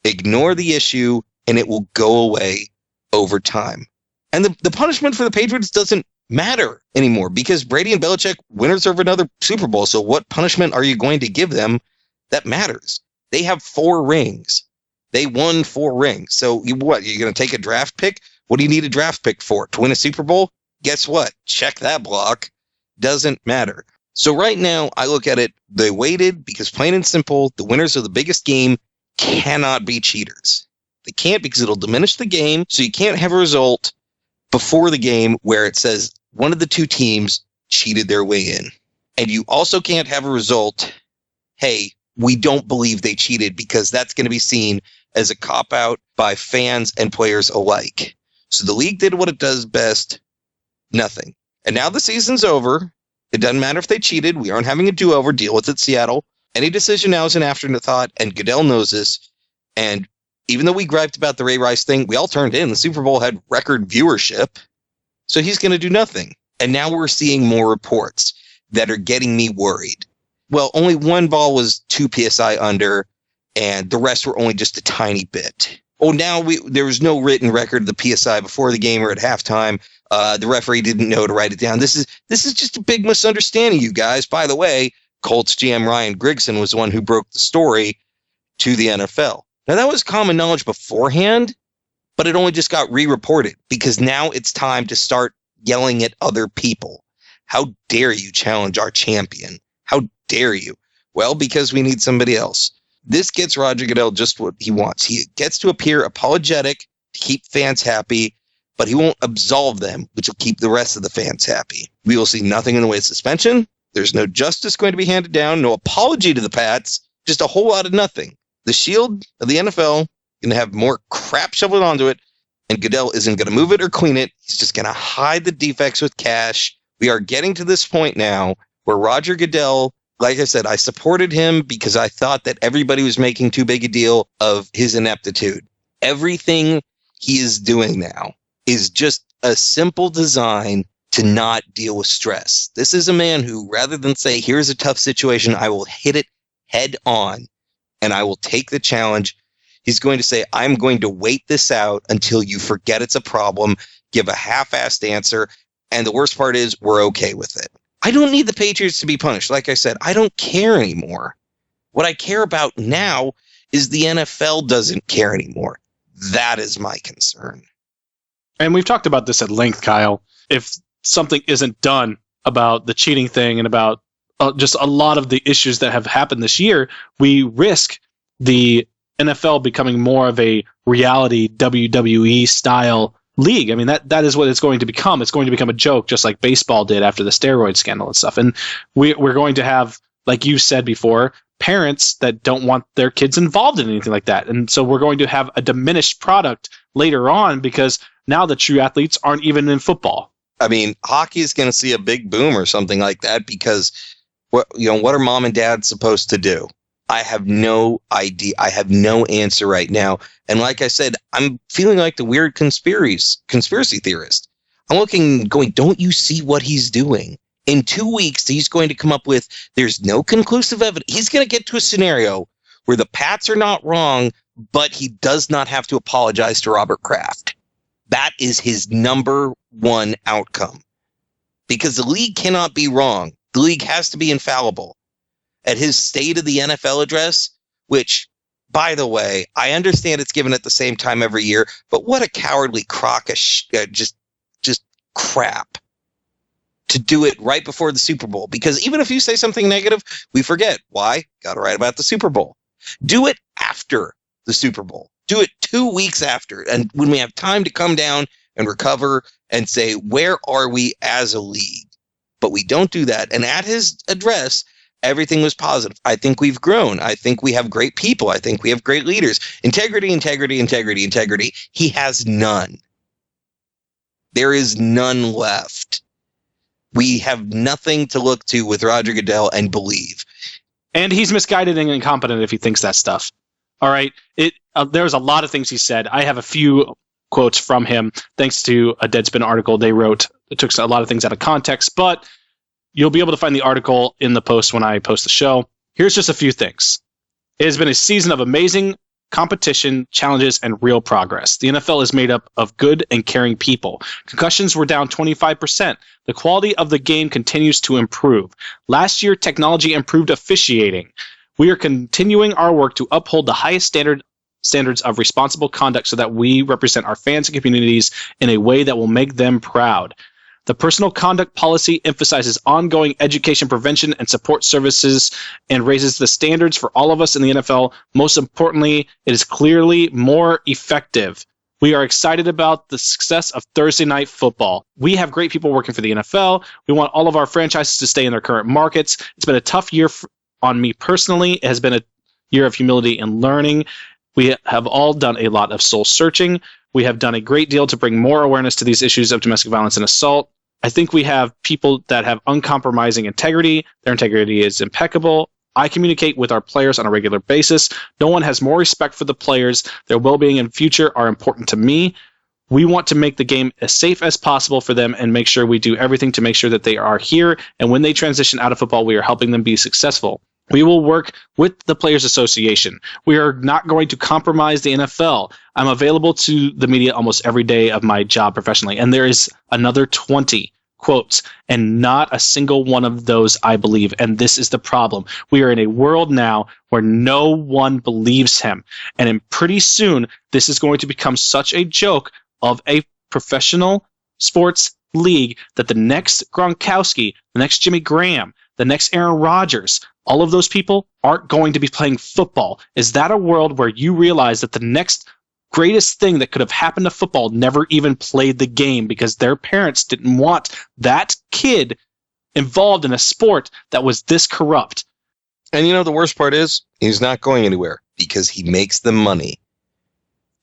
Ignore the issue and it will go away over time. And the punishment for the Patriots doesn't matter anymore because Brady and Belichick, winners of another Super Bowl. So what punishment are you going to give them that matters? They have 4 rings. They won 4 rings. So you're going to take a draft pick? What do you need a draft pick for? To win a Super Bowl? Guess what? Check that block. Doesn't matter. So right now I look at it, they waited because plain and simple, the winners of the biggest game cannot be cheaters. They can't because it'll diminish the game. So you can't have a result before the game where it says one of the 2 teams cheated their way in. And you also can't have a result, hey, we don't believe they cheated, because that's going to be seen as a cop-out by fans and players alike. So the league did what it does best, nothing. And now the season's over. It doesn't matter if they cheated. We aren't having a do-over. Deal with it, Seattle. Any decision now is an afterthought, and Goodell knows this. And even though we griped about the Ray Rice thing, we all turned in. The Super Bowl had record viewership. So he's going to do nothing. And now we're seeing more reports that are getting me worried. Well, only one ball was 2 PSI under, and the rest were only just a tiny bit. Oh, now there was no written record of the PSI before the game or at halftime. The referee didn't know to write it down. This is just a big misunderstanding, you guys. By the way, Colts GM Ryan Grigson was the one who broke the story to the NFL. Now, that was common knowledge beforehand, but it only just got re-reported because now it's time to start yelling at other people. How dare you challenge our champion? How dare you? Well, because we need somebody else. This gets Roger Goodell just what he wants. He gets to appear apologetic to keep fans happy, but he won't absolve them, which will keep the rest of the fans happy. We will see nothing in the way of suspension. There's no justice going to be handed down, no apology to the Pats, just a whole lot of nothing. The shield of the NFL going to have more crap shoveled onto it, and Goodell isn't going to move it or clean it. He's just going to hide the defects with cash. We are getting to this point now where Roger Goodell, like I said, I supported him because I thought that everybody was making too big a deal of his ineptitude. Everything he is doing now is just a simple design to not deal with stress. This is a man who, rather than say, here's a tough situation, I will hit it head on and I will take the challenge. He's going to say, I'm going to wait this out until you forget it's a problem, give a half-assed answer, and the worst part is we're okay with it. I don't need the Patriots to be punished. Like I said, I don't care anymore. What I care about now is the NFL doesn't care anymore. That is my concern. And we've talked about this at length, Kyle. If something isn't done about the cheating thing and about just a lot of the issues that have happened this year, we risk the NFL becoming more of a reality WWE style league. I mean, that is what it's going to become. It's going to become a joke, just like baseball did after the steroid scandal and stuff. And we're going to have, like you said before, parents that don't want their kids involved in anything like that. And so we're going to have a diminished product later on because now the true athletes aren't even in football. I mean, hockey is going to see a big boom or something like that because what are mom and dad supposed to do? I have no idea. I have no answer right now. And like I said, I'm feeling like the weird conspiracy theorist. I'm looking, going, don't you see what he's doing? In 2 weeks, he's going to come up with, there's no conclusive evidence. He's going to get to a scenario where the Pats are not wrong, but he does not have to apologize to Robert Kraft. That is his number one outcome. Because the league cannot be wrong. The league has to be infallible. At his State of the NFL address, which, by the way, I understand it's given at the same time every year, but what a cowardly crock of just crap to do it right before the Super Bowl. Because even if you say something negative, we forget. Why? Got to write about the Super Bowl. Do it after the Super Bowl. Do it 2 weeks after. And when we have time to come down and recover and say, where are we as a league? But we don't do that. And at his address, everything was positive. I think we've grown. I think we have great people. I think we have great leaders. Integrity, integrity, integrity, integrity. He has none. There is none left. We have nothing to look to with Roger Goodell and believe. And he's misguided and incompetent if he thinks that stuff. All right. There's a lot of things he said. I have a few quotes from him, thanks to a Deadspin article they wrote. It took a lot of things out of context, but you'll be able to find the article in the post when I post the show. Here's just a few things. It has been a season of amazing competition, challenges, and real progress. The NFL is made up of good and caring people. Concussions were down 25%. The quality of the game continues to improve. Last year, technology improved officiating. We are continuing our work to uphold the highest standards of responsible conduct so that we represent our fans and communities in a way that will make them proud. The personal conduct policy emphasizes ongoing education, prevention, and support services and raises the standards for all of us in the NFL. Most importantly, it is clearly more effective. We are excited about the success of Thursday Night Football. We have great people working for the NFL. We want all of our franchises to stay in their current markets. It's been a tough year on me personally. It has been a year of humility and learning. We have all done a lot of soul searching. We have done a great deal to bring more awareness to these issues of domestic violence and assault. I think we have people that have uncompromising integrity. Their integrity is impeccable. I communicate with our players on a regular basis. No one has more respect for the players. Their well-being and future are important to me. We want to make the game as safe as possible for them and make sure we do everything to make sure that they are here. And when they transition out of football, we are helping them be successful. We will work with the Players Association. We are not going to compromise the NFL. I'm available to the media almost every day of my job professionally. And there is another 20 quotes, and not a single one of those I believe. And this is the problem. We are in a world now where no one believes him. And pretty soon, this is going to become such a joke of a professional sports league that the next Gronkowski, the next Jimmy Graham, the next Aaron Rodgers, all of those people aren't going to be playing football. Is that a world where you realize that the next greatest thing that could have happened to football never even played the game because their parents didn't want that kid involved in a sport that was this corrupt? And the worst part is he's not going anywhere because he makes the money.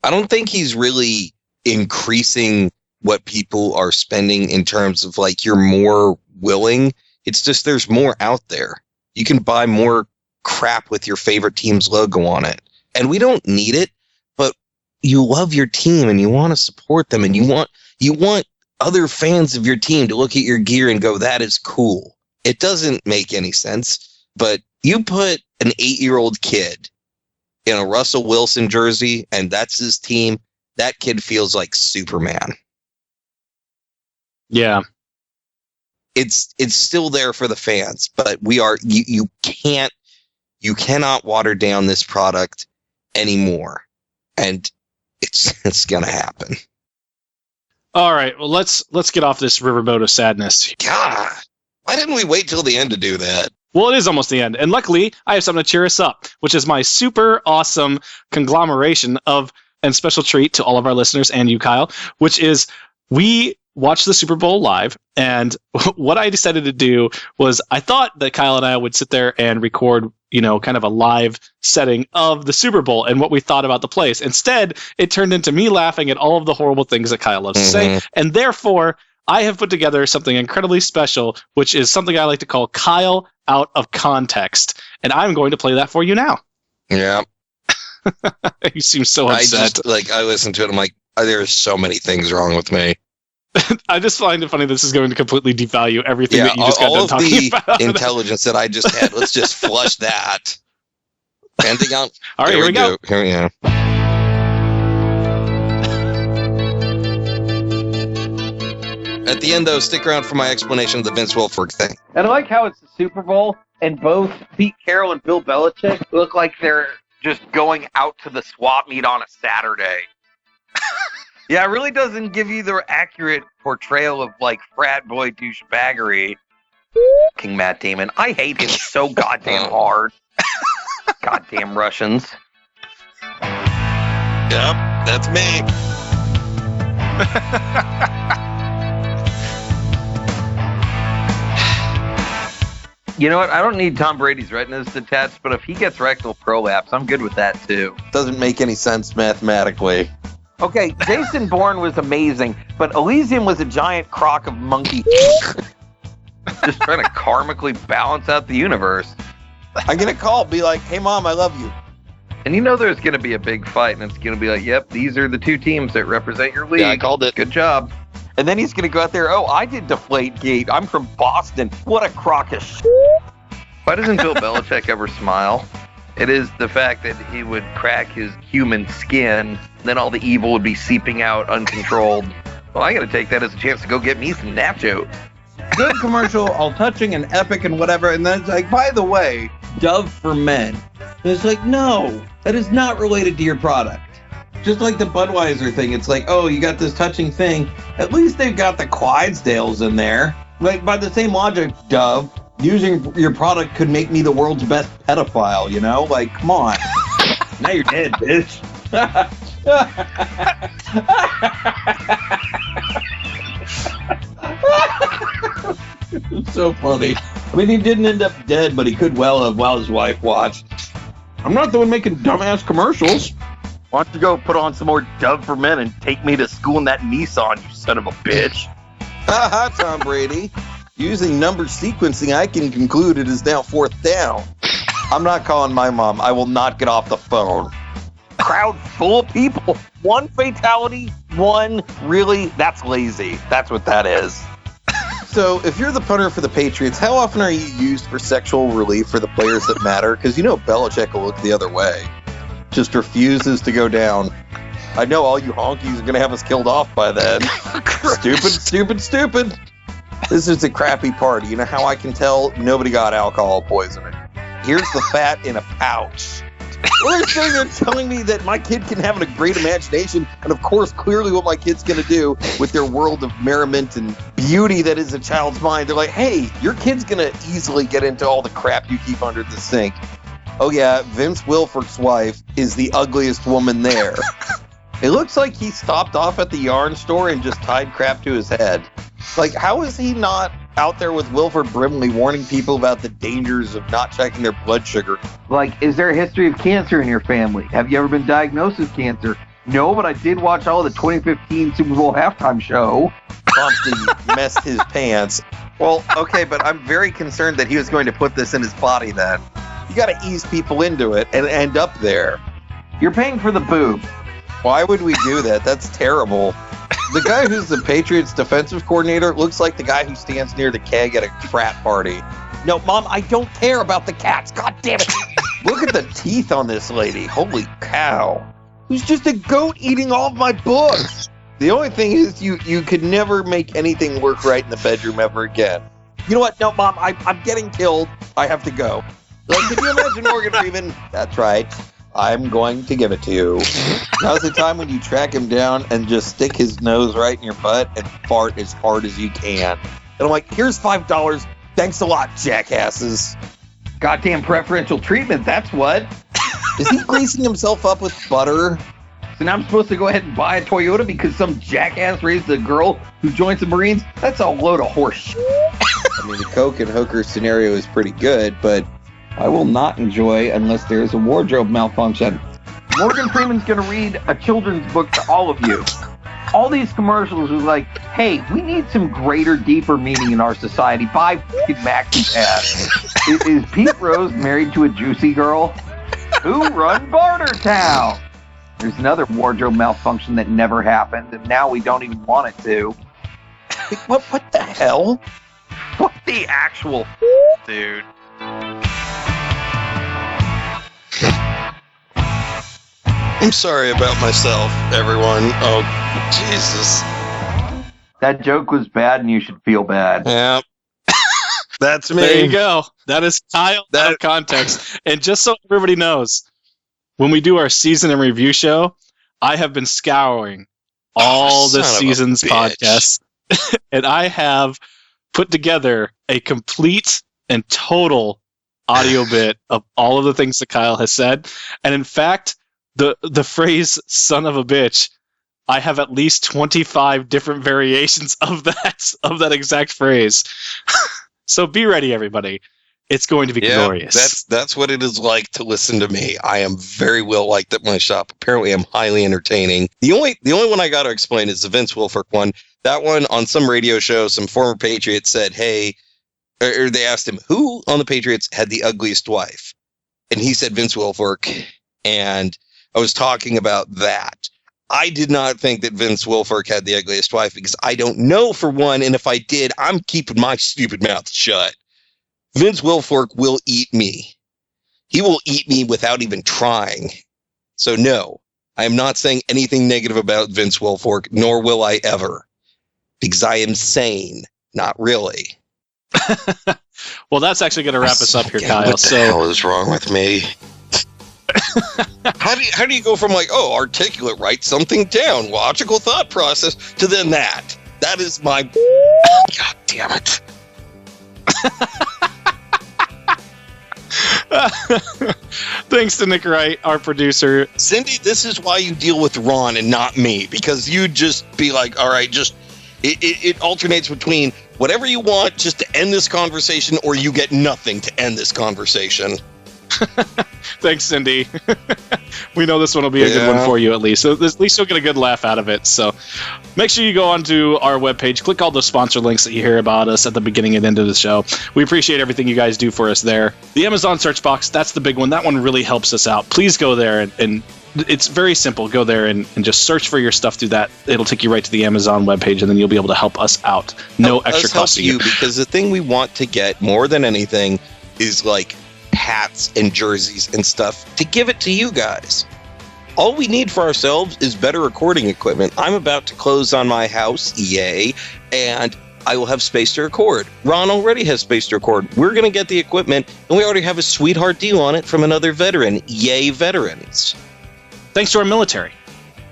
I don't think he's really increasing what people are spending in terms of like you're more willing. It's just there's more out there. You can buy more crap with your favorite team's logo on it. And we don't need it, but you love your team and you want to support them and you want other fans of your team to look at your gear and go, that is cool. It doesn't make any sense, but you put an 8-year-old kid in a Russell Wilson jersey and that's his team, that kid feels like Superman. Yeah. It's still there for the fans, but you cannot water down this product anymore. And it's going to happen. All right. Well, let's get off this riverboat of sadness. God, why didn't we wait till the end to do that? Well, it is almost the end. And luckily, I have something to cheer us up, which is my super awesome conglomeration of, and special treat to all of our listeners and you, Kyle, which is we watched the Super Bowl live. And what I decided to do was I thought that Kyle and I would sit there and record, kind of a live setting of the Super Bowl and what we thought about the plays. Instead, it turned into me laughing at all of the horrible things that Kyle loves to say. And therefore, I have put together something incredibly special, which is something I like to call Keil Out of Context. And I'm going to play that for you now. Yeah. You seem so upset. I listened to it. I'm like, there's so many things wrong with me. I just find it funny this is going to completely devalue everything that you just got done talking about. All of the intelligence that I just had, let's just flush that. Anything else? All right, here we go. Here we go. At the end, though, stick around for my explanation of the Vince Wilfork thing. And I like how it's the Super Bowl, and both Pete Carroll and Bill Belichick look like they're just going out to the swap meet on a Saturday. Yeah, it really doesn't give you the accurate portrayal of, frat boy douchebaggery. King Matt Damon. I hate him so goddamn hard. Goddamn Russians. Yep, that's me. You know what? I don't need Tom Brady's retinas detached, but if he gets rectal prolapse, I'm good with that, too. Doesn't make any sense mathematically. Okay, Jason Bourne was amazing, but Elysium was a giant crock of monkey just trying to karmically balance out the universe. I'm going to call, be like, hey, Mom, I love you. And there's going to be a big fight, and it's going to be like, yep, these are the two teams that represent your league. Yeah, I called it. Good job. And then he's going to go out there, I did Deflategate. I'm from Boston. What a crock of shit. Why doesn't Bill Belichick ever smile? It is the fact that he would crack his human skin, then all the evil would be seeping out uncontrolled. Well, I got to take that as a chance to go get me some nachos. Good commercial, all touching and epic and whatever, and then it's like, by the way, Dove for men. And it's like, no, that is not related to your product. Just like the Budweiser thing, it's like, oh, you got this touching thing. At least they've got the Clydesdales in there. Like, by the same logic, Dove, using your product could make me the world's best pedophile, Like, come on. Now you're dead, bitch. It's so funny. I mean, he didn't end up dead, but he could well have while his wife watched. I'm not the one making dumbass commercials. Why don't you go put on some more Dove for Men and take me to school in that Nissan, you son of a bitch. Haha, Tom Brady. Using number sequencing, I can conclude it is now 4th down. I'm not calling my mom. I will not get off the phone. Crowd full of people. One fatality, one really, that's lazy. That's what that is. So, if you're the punter for the Patriots, how often are you used for sexual relief for the players that matter? Because Belichick will look the other way. Just refuses to go down. I know all you honkies are going to have us killed off by then. Stupid. This is a crappy party. You know how I can tell? Nobody got alcohol poisoning. Here's the fat in a pouch. Well, they're sitting there telling me that my kid can have a great imagination, and of course, clearly what my kid's going to do with their world of merriment and beauty that is a child's mind. They're like, hey, your kid's going to easily get into all the crap you keep under the sink. Oh yeah, Vince Wilfork's wife is the ugliest woman there. It looks like he stopped off at the yarn store and just tied crap to his head. Like, how is he not out there with Wilford Brimley warning people about the dangers of not checking their blood sugar? Like, is there a history of cancer in your family? Have you ever been diagnosed with cancer? No, but I did watch all of the 2015 Super Bowl halftime show. Promptly messed his pants. Well, okay, but I'm very concerned that he was going to put this in his body then. You got to ease people into it and end up there. You're paying for the boob. Why would we do that? That's terrible. The guy who's the Patriots defensive coordinator looks like the guy who stands near the keg at a frat party. No, Mom, I don't care about the cats. God damn it. Look at the teeth on this lady. Holy cow. Who's just a goat eating all of my books? The only thing is you could never make anything work right in the bedroom ever again. You know what? No, Mom, I'm getting killed. I have to go. Like, can you imagine Morgan Freeman? That's right. I'm going to give it to you. Now's the time when you track him down and just stick his nose right in your butt and fart as hard as you can. And I'm like, here's $5. Thanks a lot, jackasses. Goddamn preferential treatment, that's what. Is he greasing himself up with butter? So now I'm supposed to go ahead and buy a Toyota because some jackass raised a girl who joins the Marines? That's a load of horse shit. I mean, the Coke and hooker scenario is pretty good, but I will not enjoy unless there is a wardrobe malfunction. Morgan Freeman's going to read a children's book to all of you. All these commercials are like, hey, we need some greater, deeper meaning in our society. Buy fucking Maxi Pads. Is Pete Rose married to a juicy girl? Who run Bartertown? There's another wardrobe malfunction that never happened, and now we don't even want it to. What the hell? What the actual dude? I'm sorry about myself, everyone. Oh, Jesus. That joke was bad, and you should feel bad. Yeah. That's me. There you go. That is Keil Out of Context. And just so everybody knows, when we do our season and review show, I have been scouring all the season's podcasts, and I have put together a complete and total audio bit of all of the things that Keil has said. And in fact, the phrase "son of a bitch," I have at least 25 different variations of that exact phrase. So be ready, everybody. It's going to be glorious. That's what it is like to listen to me. I am very well liked at my shop. Apparently, I'm highly entertaining. The only one I got to explain is the Vince Wilfork one. That one on some radio show, some former Patriots said, "Hey," or they asked him who on the Patriots had the ugliest wife, and he said Vince Wilfork, and I was talking about that. I did not think that Vince Wilfork had the ugliest wife because I don't know, for one, and if I did, I'm keeping my stupid mouth shut. Vince Wilfork will eat me. He will eat me without even trying. So no, I am not saying anything negative about Vince Wilfork, nor will I ever, because I am sane. Not really. Well, that's actually going to wrap us up here, Keil. What the hell is wrong with me? How do you go from articulate, write something down, logical thought process, to then that? That is my... God damn it. Thanks to Nick Wright, our producer. Cindy, this is why you deal with Ron and not me, because you just be like, all right, just... It alternates between whatever you want just to end this conversation, or you get nothing to end this conversation. Thanks, Cindy. We know this one will be a good one for you, at least. So at least you'll get a good laugh out of it. So make sure you go onto our webpage, click all the sponsor links that you hear about us at the beginning and end of the show. We appreciate everything you guys do for us there. The Amazon search box, that's the big one. That one really helps us out. Please go there, and it's very simple. Go there and just search for your stuff through that. It'll take you right to the Amazon webpage, and then you'll be able to help us out. No extra cost to you. Because the thing we want to get more than anything is like hats and jerseys and stuff to give it to you guys. All we need for ourselves is better recording equipment. I'm about to close on my house, yay, and I will have space to record. Ron already has space to record. We're going to get the equipment, and we already have a sweetheart deal on it from another veteran. Yay, veterans. Thanks to our military.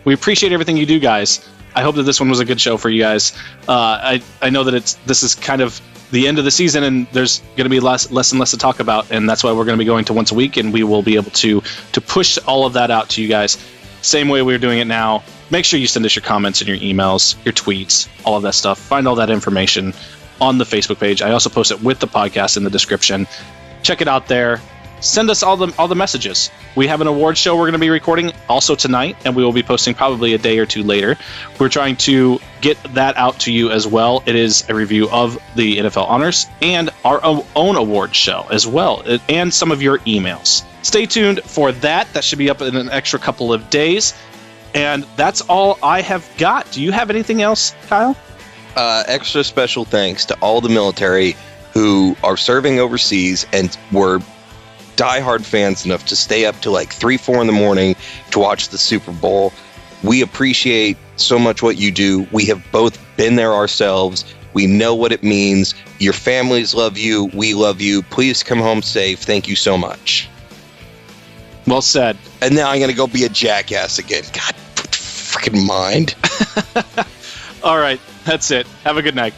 We appreciate everything you do, guys. I hope that this one was a good show for you guys. I know that this is kind of the end of the season, and there's going to be less and less to talk about, and that's why we're going to be going to once a week, and we will be able to push all of that out to you guys. Same way we're doing it now. Make sure you send us your comments and your emails, your tweets, all of that stuff. Find all that information on the Facebook page. I also post it with the podcast in the description. Check it out there. Send us all the messages. We have an awards show we're going to be recording also tonight, and we will be posting probably a day or two later. We're trying to get that out to you as well. It is a review of the NFL honors and our own awards show as well, and some of your emails. Stay tuned for that. That should be up in an extra couple of days. And that's all I have got. Do you have anything else, Kyle? Extra special thanks to all the military who are serving overseas and were diehard fans enough to stay up to like 3-4 in the morning to watch the Super Bowl. We appreciate so much what you do. We have both been there ourselves. We know what it means. Your families love you. We love you. Please come home safe. Thank you so much. Well said. And now I'm going to go be a jackass again. God, freaking mind. All right. That's it. Have a good night.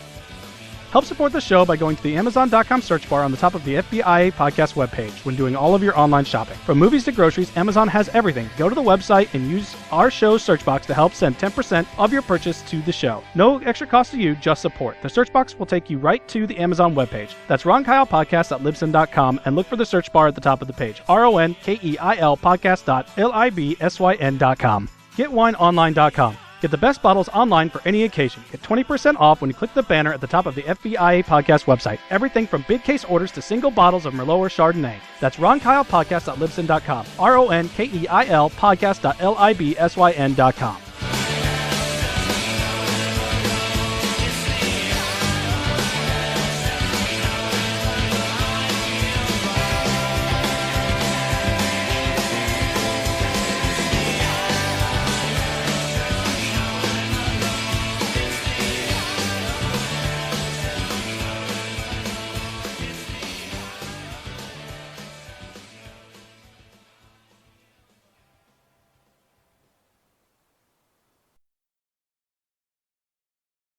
Help support the show by going to the Amazon.com search bar on the top of the FBIA podcast webpage when doing all of your online shopping. From movies to groceries, Amazon has everything. Go to the website and use our show's search box to help send 10% of your purchase to the show. No extra cost to you, just support. The search box will take you right to the Amazon webpage. That's ronkeilpodcast.libsyn.com and look for the search bar at the top of the page. RONKEIL podcast.LIBSYN.com. GetWineOnline.com. Get the best bottles online for any occasion. Get 20% off when you click the banner at the top of the FBIA podcast website. Everything from big case orders to single bottles of Merlot or Chardonnay. That's ronkeilpodcast.libsyn.com. RONKEIL podcast.LIBSYN.com.